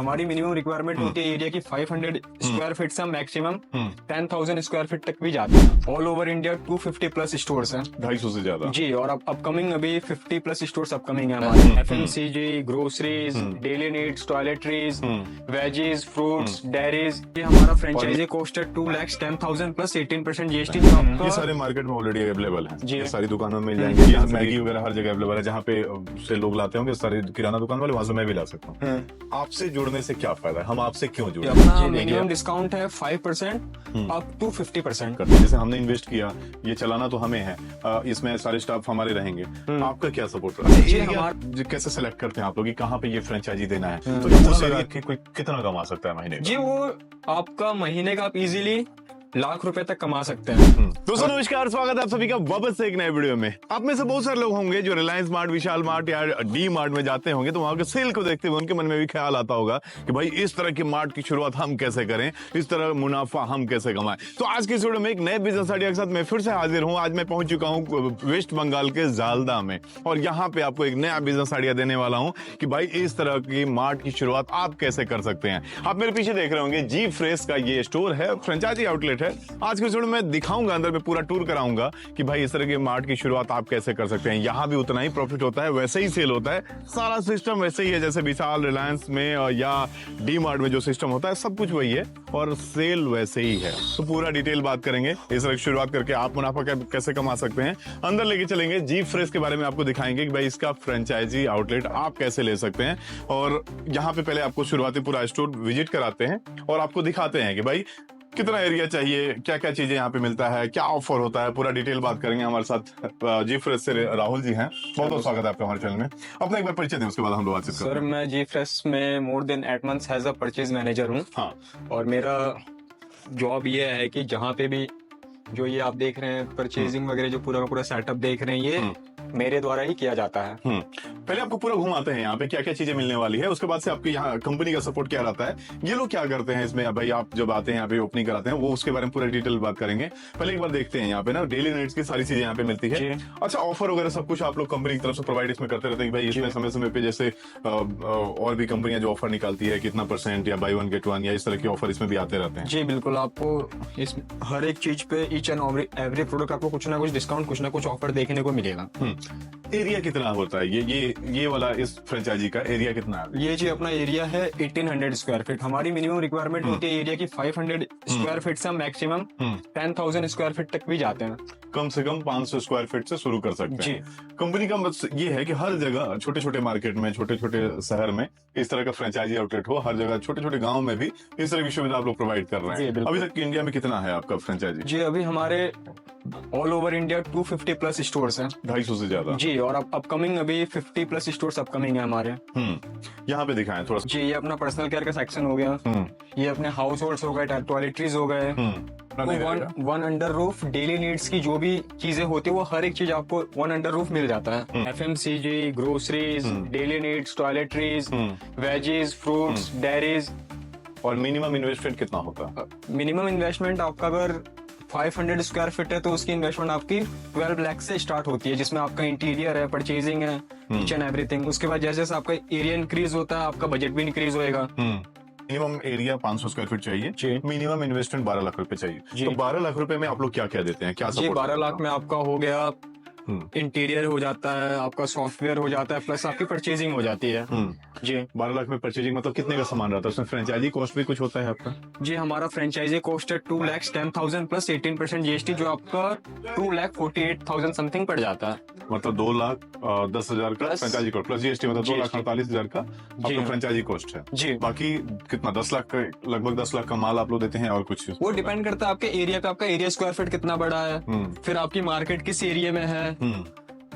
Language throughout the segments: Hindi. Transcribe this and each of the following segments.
हमारी मिनिमम रिक्वायरमेंट होती है एरिया की 500 स्क्वायर फीट से मैक्सिमम 10,000 स्क्वायर फीट तक भी जाते हैं। All over India 250 plus stores हैं। 250 से ज्यादा जी, और अब अपकमिंग अभी 50 प्लस स्टोर्स अपकमिंग है हमारे। FMCG, groceries, daily needs, toiletries, veggies, fruits, dairies. ये हमारा फ्रेंचाइजी कॉस्ट है 2,10,000 प्लस 18% GST। ये सारे मार्केट में ऑलरेडी अवेलेबल है। जी। ये सारी दुकानों में मिल जाएंगे। यहाँ मैगी वगैरह हर जगह अवेलेबल है। जहाँ पे से लोग लाते होंगे सारे किराना दुकान वाले, वहां से मैं भी ला सकता हूँ। आपसे जुड़ने से क्या फायदा है? हम आपसे क्यों जुड़े? अपना मिनिमम डिस्काउंट है 5% अप टू 50%। करते हैं। जैसे हमने इन्वेस्ट किया, ये चलाना तो हमें है, इसमें सारे स्टाफ हमारे रहेंगे। आपका क्या सपोर्ट रहा? जी, एरिया कैसे सेलेक्ट करते हैं आप लोग कि कहाँ पे ये फ्रेंचाइजी देना है? तो उस एरिया के कोई कितना कमा सकता है महीने जी, वो आपका महीने का आप इजीली लाख रुपए तक कमा सकते हैं। दोस्तों नमस्कार, स्वागत है आप सभी का वापस से एक नए वीडियो में। आप में से बहुत सारे लोग होंगे जो रिलायंस मार्ट, विशाल मार्ट या डी मार्ट में जाते होंगे, तो वहां के सेल को देखते हुए उनके मन में भी ख्याल आता होगा कि भाई इस तरह के मार्ट की शुरुआत हम कैसे करें, इस तरह मुनाफा हम कैसे कमाएं। तो आज की इस वीडियो में एक नए बिजनेस आइडिया के साथ मैं फिर से हाजिर हूं। आज मैं पहुंच चुका हूं वेस्ट बंगाल के जालदा में, और यहाँ पे आपको एक नया बिजनेस आइडिया देने वाला हूं कि भाई इस तरह की मार्ट की शुरुआत आप कैसे कर सकते हैं। आप मेरे पीछे देख रहे होंगे जी फ्रेश का ये स्टोर है, फ्रेंचाइजी आउटलेट है। आज के मैं दिखाऊंगा, अंदर में पूरा टूर कराऊंगा कि भाई इस तरह के मार्ट की शुरुआत आप कैसे कर सकते हैं। यहाँ भी उतना ही प्रॉफिट होता है, वैसे ही सेल होता है, सारा सिस्टम वैसे ही है जैसे विशाल, रिलायंस में या डी मार्ट में जो सिस्टम होता है, सब कुछ वही है और सेल वैसे ही है। तो पूरा डिटेल बात करेंगे, इस तरह की शुरुआत करके आप मुनाफा कैसे कमा सकते हैं। अंदर लेके चलेंगे, जी फ्रेश के बारे में आपको दिखाएंगे कि भाई इसका फ्रेंचाइजी आउटलेट आप कैसे ले सकते हैं। और यहाँ पे पहले आपको शुरुआती पूरा स्टोर विजिट कराते हैं और आपको दिखाते हैं कि भाई कितना एरिया चाहिए, क्या क्या चीजें यहाँ पे मिलता है, क्या ऑफर होता है, पूरा डिटेल बात करेंगे। हमारे साथ जी फ्रेश से राहुल जी हैं। बहुत बहुत स्वागत है आपका हमारे चैनल में। अपना एक बार परिचय दें, उसके बाद हम लोग बातचीत करते हैं। सर, मैं जी फ्रेश में more than 8 months as a purchase manager हूँ। हाँ। और मेरा जॉब ये है कि जहाँ पे भी जो ये आप देख रहे हैं परचेजिंग वगैरह, जो पूरा का पूरा सेटअप देख रहे हैं, ये मेरे द्वारा ही किया जाता है। पहले आपको पूरा घुमाते हैं यहाँ पे क्या क्या चीजें मिलने वाली है, उसके बाद से आपके यहाँ कंपनी का सपोर्ट क्या रहता है, ये लोग क्या करते हैं इसमें। भाई आप जब आते हैं यहाँ पे ओपनिंग कराते हैं, वो उसके बारे में पूरा डिटेल बात करेंगे। पहले एक बार देखते हैं यहाँ पे ना डेली नीड्स की सारी चीजें यहाँ पे मिलती है। अच्छा, ऑफर वगैरह सब कुछ आप लोग कंपनी की तरफ से प्रोवाइड इसमें करते रहते हैं भाई इसमें समय समय पे, जैसे और भी कंपनियां जो ऑफर निकालती है, कितना % या बाई 1 गेट 1 या इस तरह के ऑफर इसमें भी आते रहते हैं। जी बिल्कुल, आपको इस हर एक चीज पे ईच एंड एवरी प्रोडक्ट आपको कुछ ना कुछ डिस्काउंट, कुछ ना कुछ ऑफर देखने को मिलेगा। एरिया कितना होता है ये वाला इस फ्रेंचाइजी का एरिया कितना है? ये जी अपना एरिया है 1800 स्क्वायर फीट। हमारी मिनिमम रिक्वायरमेंट होती है एरिया की 500 स्क्वायर फीट से मैक्सिमम 10,000 स्क्वायर फीट तक भी जाते हैं। कम से कम 500 स्क्वायर फीट से शुरू कर सकते हैं। कंपनी का मतलब ये है कि हर जगह छोटे छोटे मार्केट में, छोटे छोटे शहर में इस तरह का फ्रेंचाइजी आउटलेट हो। हर जगह छोटे छोटे गाँव में भी इस तरह की सुविधा आप लोग प्रोवाइड कर रहे हैं। अभी तक इंडिया में कितना है आपका फ्रेंचाइजी? जी, अभी हमारे all over India 250 plus stores हैं। 250 से ज्यादा। जी, और अपकमिंग अभी 50 प्लस स्टोर्स अपकमिंग है हमारे। यहाँ पे दिखाएं थोड़ा सा। जी, ये अपना पर्सनल केयर का सेक्शन हो गया, ये अपने हाउस होल्ड्स हो गए, टॉयलेटरीज हो गए। One under roof daily needs की जो भी चीजें होती है, वो हर एक चीज आपको वन अंडर रूफ मिल जाता है। FMCG, groceries, daily needs, toiletries, veggies, fruits, dairies. और मिनिमम इन्वेस्टमेंट कितना होता है? मिनिमम इन्वेस्टमेंट आपका अगर 500 स्क्वायर फीट है तो उसकी इन्वेस्टमेंट आपकी 12 लाख से स्टार्ट होती है, जिसमें आपका इंटीरियर है, परचेजिंग है, ईच एंड एवरीथिंग। उसके बाद जैसे जैसे आपका एरिया इंक्रीज होता है, आपका बजट भी इंक्रीज होएगा। मिनिमम एरिया 500 स्क्वायर फीट चाहिए, मिनिमम इन्वेस्टमेंट 12 लाख रुपए चाहिए। तो 12 लाख रुपए में आप लोग क्या क्या देते हैं, क्या सपोर्ट? 12 लाख में आपका हो गया इंटीरियर हो जाता है, आपका सॉफ्टवेयर हो जाता है, प्लस आपकी परचेजिंग हो जाती है। जी, 12 लाख में परचेजिंग मतलब कितने का सामान रहता है उसमें? फ्रेंचाइजी कॉस्ट भी कुछ होता है आपका? जी, हमारा फ्रेंचाइजी कॉस्ट है 2,10,000 प्लस 18% GST, जो आपका 2,48,000 समथिंग पड़ जाता है। मतलब 2,10,000 का फ्रेंचाइजी कॉस्ट प्लस GST, मतलब 2,48,000 का आपका फ्रेंचाइजी कॉस्ट है। जी, बाकी कितना 10 लाख का, लगभग 10 लाख का माल आप लोग देते हैं और कुछ? वो डिपेंड करता है आपके एरिया का, आपका एरिया स्क्वायर फीट कितना बड़ा है, फिर आपकी मार्केट किस एरिया में है,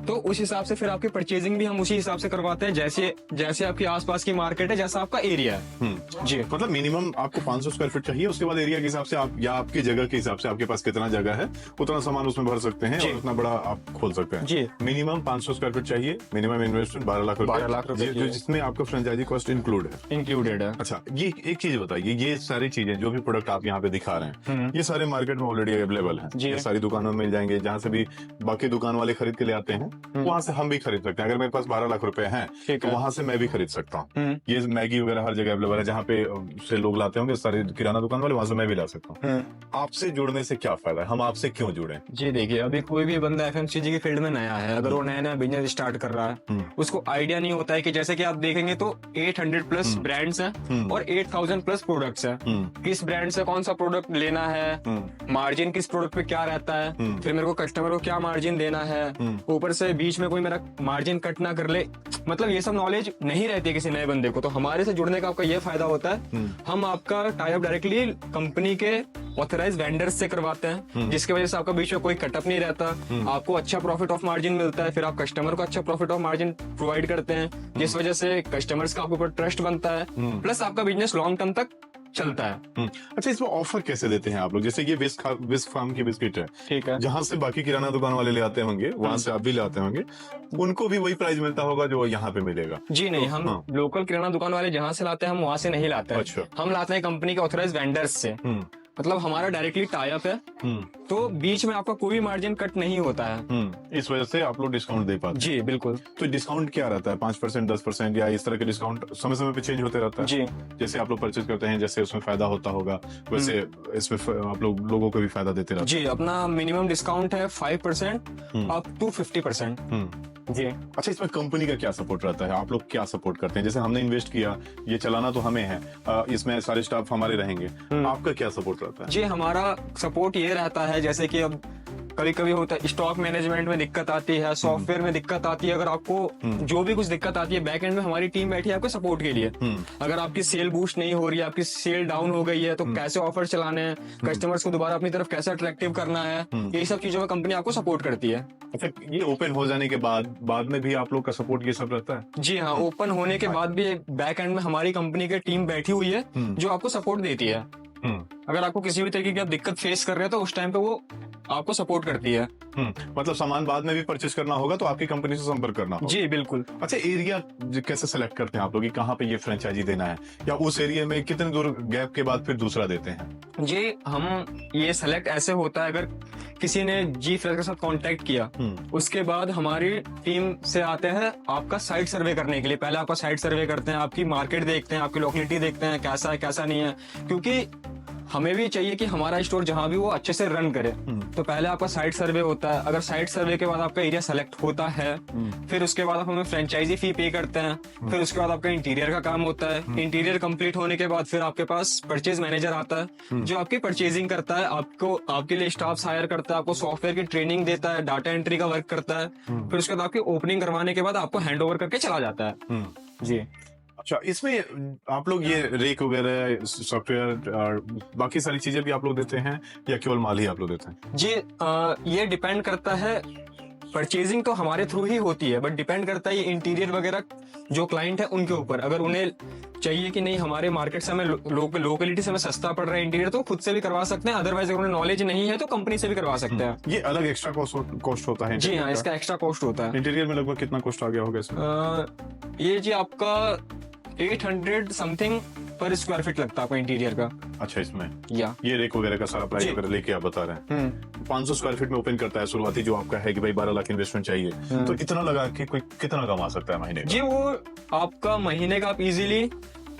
तो उस हिसाब से फिर आपकी परचेजिंग भी हम उसी हिसाब से करवाते हैं, जैसे जैसे आपकी आसपास की मार्केट है, जैसा आपका एरिया है। जी, मतलब मिनिमम आपको 500 स्क्वायर फीट चाहिए, उसके बाद एरिया के हिसाब से आप या आपकी जगह के हिसाब से आपके पास कितना जगह है उतना सामान उसमें भर सकते हैं और उतना बड़ा आप खोल सकते हैं। जी, मिनिमम 500 स्क्वायर फीट चाहिए, मिनिमम इन्वेस्टमेंट 12 लाख रुपए, 12 लाख रुपए, जो जिसमें आपका फ्रेंचाइजी कॉस्ट इंक्लूडेड है। अच्छा, ये एक चीज बताइए, ये सारी चीजें जो भी प्रोडक्ट आप यहाँ पे दिखा रहे हैं, ये सारे मार्केट में ऑलरेडी अवेलेबल है, ये सारी दुकानों में मिल जाएंगे, जहाँ से भी बाकी दुकान वाले खरीद के ले आते हैं, वहां से हम भी खरीद सकते हैं। अगर मेरे पास 12 लाख रुपए हैं ठीक तो है। वहां से मैं भी खरीद सकता हूँ। ये मैगी वगैरह हर जगह अवेलेबल है, जहाँ पे से लोग लाते होंगे सारे किराना दुकान वाले, वहां से मैं भी ला सकता हूँ। आपसे जुड़ने से क्या फायदा है, हम आपसे क्यों जुड़े? जी देखिए, अभी कोई भी बंदा एफएमसीजी की फील्ड में नया है, अगर वो नया नया बिजनेस स्टार्ट कर रहा है, उसको आइडिया नहीं होता है कि जैसे कि आप देखेंगे तो 800 प्लस ब्रांड्स हैं और 8000 प्लस प्रोडक्ट्स हैं। किस ब्रांड से कौन सा प्रोडक्ट लेना है, मार्जिन किस प्रोडक्ट पे क्या रहता है, फिर मेरे को कस्टमर को क्या मार्जिन देना है, ऊपर से बीच में कोई मेरा मार्जिन कट ना कर ले, मतलब ये सब नॉलेज नहीं रहती है किसी नए बंदे को। तो हमारे से जुड़ने का आपका ये फायदा होता है, हम आपका टाई अप डायरेक्टली कंपनी के ऑथराइज वेंडर्स से करवाते हैं, जिसकी वजह से आपका बीच में कोई कटअप नहीं रहता, आपको अच्छा प्रॉफिट ऑफ मार्जिन मिलता है, फिर आप कस्टमर को अच्छा प्रॉफिट ऑफ मार्जिन प्रोवाइड करते हैं, जिस वजह से कस्टमर्स का आपके ऊपर ट्रस्ट बनता है, प्लस आपका बिजनेस लॉन्ग टर्म तक चलता है। अच्छा, इसमें ऑफर कैसे देते हैं आप लोग? जैसे ये विस्क फार्म की बिस्किट है, ठीक है, जहाँ से बाकी किराना दुकान वाले ले आते होंगे, वहां से आप भी ले आते होंगे, उनको भी वही प्राइस मिलता होगा जो यहाँ पे मिलेगा? जी नहीं, हम लोकल किराना दुकान वाले जहाँ से लाते हैं हम वहां से नहीं लाते हैं। अच्छा। हम लाते हैं कंपनी के ऑथराइज वेंडर्स से, मतलब हमारा डायरेक्टली टाई अप है, तो बीच में आपका कोई मार्जिन कट नहीं होता है। इस वजह से आप लोग डिस्काउंट दे पाते हैं। जी बिल्कुल। तो डिस्काउंट क्या रहता है? 5%, 10% या इस तरह के डिस्काउंट समय समय पे चेंज होते रहता है? जी, जैसे आप लोग परचेज करते हैं, जैसे उसमें फायदा होता होगा, वैसे इसमें आप लोगों को भी फायदा देते रहते जी, अपना मिनिमम डिस्काउंट है 5% अप टू 50%। हैं। जी। अच्छा, इसमें कंपनी का क्या सपोर्ट रहता है? आप लोग क्या सपोर्ट करते हैं? जैसे हमने इन्वेस्ट किया, ये चलाना तो हमें है, इसमें सारे स्टाफ हमारे रहेंगे, आपका क्या सपोर्ट रहता है? जी, हमारा सपोर्ट ये रहता है, जैसे कि अब कभी कभी होता है स्टॉक मैनेजमेंट में दिक्कत आती है, सॉफ्टवेयर में दिक्कत आती है, अगर आपको जो भी कुछ दिक्कत आती है, बैक एंड में हमारी टीम बैठी है आपके सपोर्ट के लिए। अगर आपकी सेल बूस्ट नहीं हो रही है, आपकी सेल डाउन हो गई है, तो कैसे ऑफर चलाने हैं, कस्टमर्स को दोबारा अपनी तरफ कैसे अट्रैक्टिव करना है, ये सब चीजों में कंपनी आपको सपोर्ट करती है। अच्छा, ये ओपन हो जाने के बाद में भी आप लोग का सपोर्ट ये सब रहता है? जी हाँ, ओपन होने के बाद भी बैक एंड में हमारी कंपनी की टीम बैठी हुई है जो आपको सपोर्ट देती है। अगर आपको किसी भी तरीके की आप दिक्कत फेस कर रहे हैं तो उस टाइम पे वो आपको सपोर्ट करती है। मतलब सामान बाद में भी परचेज करना होगा तो आपकी कंपनी से संपर्क करना होगा? जी बिल्कुल। अच्छा, एरिया कैसे सेलेक्ट करते हैं आप लोग कि कहाँ पे ये फ्रेंचाइजी देना है, या उस एरिया में कितने दूर गैप के बाद फिर दूसरा देते हैं? जी, हम ये सेलेक्ट ऐसे होता है, अगर किसी ने जी फ्रेश के साथ कांटेक्ट किया, उसके बाद हमारी टीम से आते हैं आपका साइट सर्वे करने के लिए। पहले आपका साइट सर्वे करते हैं, आपकी मार्केट देखते हैं, आपकी लोकेलिटी देखते हैं कैसा है कैसा नहीं है, क्योंकि हमें भी चाहिए कि हमारा स्टोर जहां भी वो अच्छे से रन करे। तो पहले आपका साइट सर्वे होता है, अगर साइट सर्वे के बाद आपका एरिया सेलेक्ट होता है, फिर उसके बाद आप हमें फ्रेंचाइजी फी पे करते हैं, फिर उसके बाद आपका इंटीरियर का काम होता है। इंटीरियर कंप्लीट होने के बाद फिर आपके पास परचेज मैनेजर आता है जो आपकी परचेजिंग करता है, आपको आपके लिए स्टाफ हायर करता है, आपको सॉफ्टवेयर की ट्रेनिंग देता है, डाटा एंट्री का वर्क करता है, फिर उसके बाद आपकी ओपनिंग करवाने के बाद आपको हैंड ओवर करके चला जाता है। जी। अच्छा, इसमें आप लोग ये रेक वगैरह, सॉफ्टवेयर और बाकी सारी चीजें भी आप लोग देते हैं या केवल माल ही आप लोग देते हैं? जी, ये डिपेंड करता है, परचेजिंग तो हमारे थ्रू ही होती है, बट डिपेंड करता है ये इंटीरियर वगैरह जो क्लाइंट है उनके ऊपर। अगर उन्हें चाहिए कि नहीं हमारे मार्केट से हमें लोकेलिटी से हमें सस्ता पड़ रहा है इंटीरियर, तो खुद से भी करवा सकते हैं, अदरवाइज अगर उन्हें नॉलेज नहीं है तो कंपनी से भी करवा सकते हैं। ये अलग एक्स्ट्रा कॉस्ट होता है? जी हाँ, इसका एक्स्ट्रा कॉस्ट होता है। इंटीरियर में लगभग कितना कॉस्ट आ गया होगा इसमें? ये जी आपका 800 समथिंग पर स्क्वायर फीट लगता है आपको इंटीरियर का। अच्छा, इसमें या ये रेक वगैरह का सारा प्राइस वगैरह लेके आप बता रहे हैं 500 स्क्वायर फीट में ओपन करता है शुरुआती, जो आपका है कि भाई 12 लाख इन्वेस्टमेंट चाहिए, तो इतना लगा कि कोई कितना कमा सकता है महीने का? जी, वो आपका महीने का आप इजीली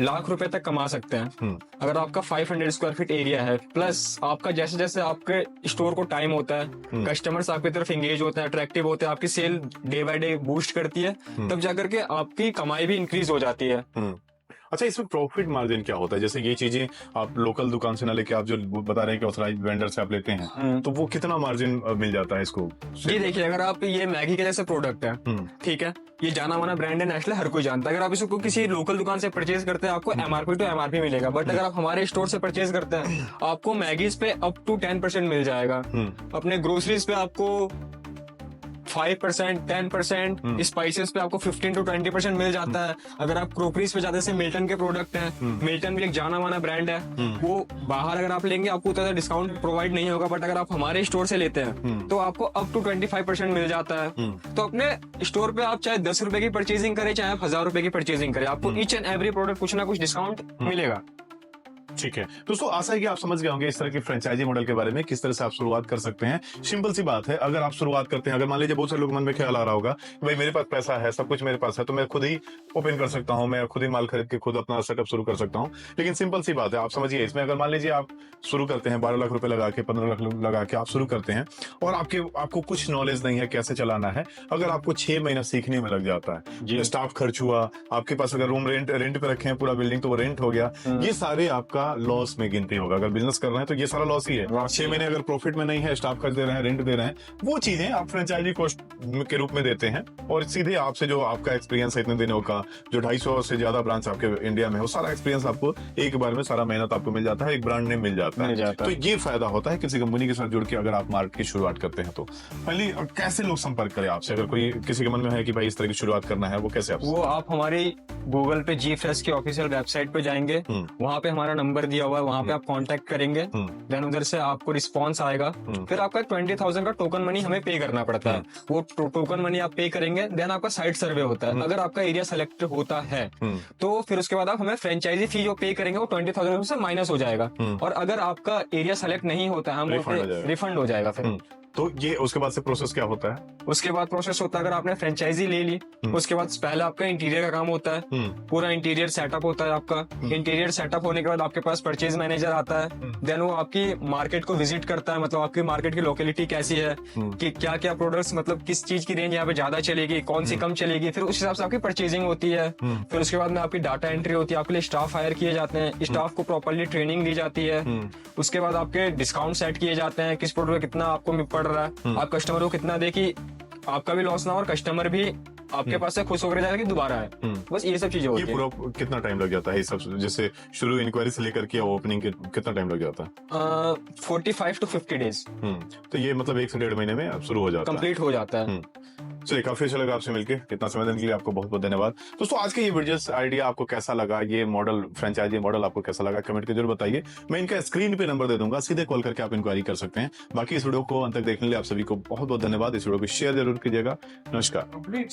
लाख रुपए तक कमा सकते हैं। अगर आपका 500 स्क्वायर फीट एरिया है, प्लस आपका जैसे जैसे आपके स्टोर को टाइम होता है, कस्टमर्स आपकी तरफ एंगेज होते हैं, अट्रैक्टिव होते हैं, आपकी sale day by day boost करती है, तब जाकर के आपकी कमाई भी इंक्रीज हो जाती है। अच्छा, इसमें प्रॉफिट मार्जिन क्या होता है? जैसे ये चीजें आप लोकल दुकान से ना लेके आप जो बता रहे हैं कि ऑथराइज्ड वेंडर से आप लेते हैं, तो वो कितना मार्जिन मिल जाता है इसको? जी देखिए, अगर आप ये मैगी के जैसे प्रोडक्ट है, ठीक है, ये जाना माना ब्रांड है, नेशनल, हर कोई जानता है। अगर आप इसको किसी लोकल दुकान से परचेज करते हैं आपको एमआरपी टू एमआरपी मिलेगा, बट अगर आप हमारे स्टोर से परचेज करते हैं आपको मैगीज पे अप टू 10% मिल जाएगा, अपने ग्रोसरीज पे आपको 5%, 10%, स्पाइसेस पे आपको 15 to 20% मिल जाता है। अगर आप क्रोकरीज पे जाते हैं, मिल्टन के प्रोडक्ट हैं, मिल्टन भी एक जाना माना ब्रांड है, वो बाहर अगर आप लेंगे आपको उतना डिस्काउंट प्रोवाइड नहीं होगा, बट अगर आप हमारे स्टोर से लेते हैं तो आपको अप टू 25% मिल जाता है। तो अपने स्टोर पे आप चाहे 10 रुपए की परचेजिंग करें, चाहे आप 1000 रुपए की परचेजिंग करें, आपको ईच एंड एवरी प्रोडक्ट कुछ ना कुछ डिस्काउंट मिलेगा। ठीक है दोस्तों, आशा है कि आप समझ गए होंगे इस तरह के फ्रेंचाइजी मॉडल के बारे में, किस तरह से आप शुरुआत कर सकते हैं। सिंपल सी बात है, अगर आप शुरुआत करते हैं, अगर मान लीजिए बहुत सारे लोग मन में ख्याल आ रहा होगा कि भाई मेरे पास पैसा है, सब कुछ मेरे पास है, तो मैं खुद ही ओपन कर सकता हूं, मैं खुद ही माल खरीद के खुद अपना सेटअप शुरू कर सकता हूं। लेकिन सिंपल सी बात है, आप समझिए इसमें, अगर मान लीजिए आप शुरू करते हैं 12 लाख रुपए लगा के, 15 लाख लगा के आप शुरू करते हैं और आपको कुछ नॉलेज नहीं है कैसे चलाना है, अगर आपको 6 महीना सीखने में लग जाता है, स्टाफ खर्च हुआ, आपके पास अगर रूम रेंट पे रखे हैं पूरा बिल्डिंग, तो वो रेंट हो गया, ये सारे आपका लॉस में गिनती होगा। अगर बिजनेस कर रहे हैं तो ये सारा लॉस ही है। 6 महीने अगर प्रॉफिट में नहीं है, स्टाफ खर्च दे रहे हैं, रेंट दे रहे हैं, वो चीजें आप फ्रेंचाइजी कॉस्ट के रूप में देते हैं और सीधे आपसे जो आपका एक्सपीरियंस है इतने दिनों का, जो 250 से ज्यादा ब्रांच आपके इंडिया में, वो सारा एक्सपीरियंस आपको एक बार में, सारा मेहनत आपको मिल जाता है, एक ब्रांड नेम मिल जाता है। तो ये फायदा होता है किसी कंपनी के साथ जुड़ के अगर आप मार्केट की शुरुआत करते हैं तो। पहले कैसे लोग संपर्क करें आपसे, अगर कोई किसी के मन में है कि भाई इस तरह की शुरुआत करना है, वो कैसे आपसे? वो आप हमारी गूगल पे GFresh की ऑफिशियल वेबसाइट पे जाएंगे, वहाँ पे हमारा नंबर दिया हुआ है, वहाँ पे आप कांटेक्ट करेंगे, देन उधर से आपको रिस्पांस आएगा, फिर आपका 20,000 का टोकन मनी हमें पे करना पड़ता है। वो टोकन मनी आप पे करेंगे, देन आपका साइट सर्वे होता है। अगर आपका एरिया सेलेक्ट होता है तो फिर उसके बाद आप हमें फ्रेंचाइजी फी जो पे करेंगे वो 20,000 से माइनस हो जाएगा, और अगर आपका एरिया सेलेक्ट नहीं होता है, हम रिफंड हो जाएगा फिर। तो ये उसके बाद से प्रोसेस क्या होता है? उसके बाद प्रोसेस होता है, अगर आपने फ्रेंचाइजी ले ली, उसके बाद पहले आपका इंटीरियर का काम होता है, पूरा इंटीरियर सेटअप होता है आपका। इंटीरियर सेटअप होने के बाद आपके पास परचेज मैनेजर आता है, देन वो आपकी मार्केट को विजिट करता है, मतलब आपकी मार्केट की लोकेलिटी कैसी है, कि क्या क्या प्रोडक्ट्स, मतलब किस चीज की रेंज यहाँ पे ज्यादा चलेगी, कौन सी कम चलेगी, फिर उस हिसाब से आपकी परचेजिंग होती है। फिर उसके बाद में आपकी डाटा एंट्री होती है, आपके लिए स्टाफ हायर किए जाते हैं, स्टाफ को प्रॉपरली ट्रेनिंग दी जाती है। उसके बाद आपके डिस्काउंट सेट किए जाते हैं, किस प्रोडक्ट कितना आपको पड़ रहा है, आप कस्टमर को कितना दे कि आपका भी लॉस ना हो और कस्टमर भी आपके पास से खुश होकर जाएगा कि दोबारा है। बस ये सब चीजें होती है। ये पूरा कितना टाइम लग जाता है, ये सब जैसे शुरू इंक्वायरी से लेकर के ओपनिंग के कितना टाइम लग जाता है? 45 to 50 डेज। तो ये मतलब 1 से 1.5 महीने में अब शुरू हो जाता है, कंप्लीट हो जाता है। चलिए, काफी अच्छा लगा आपसे मिलकर, इतना समय देने के लिए आपको बहुत बहुत धन्यवाद। दोस्तों, आज का ये बिजनेस आइडिया आपको कैसा लगा, ये मॉडल, फ्रेंचाइजी मॉडल आपको कैसा लगा, कमेंट के जरूर बताइए। मैं इनका स्क्रीन पे नंबर दे दूंगा, सीधे कॉल करके आप इंक्वायरी कर सकते हैं। बाकी इस वीडियो को अंत तक देखने के लिए आप सभी को बहुत बहुत धन्यवाद। इस वीडियो को शेयर जरूर कीजिएगा। नमस्कार।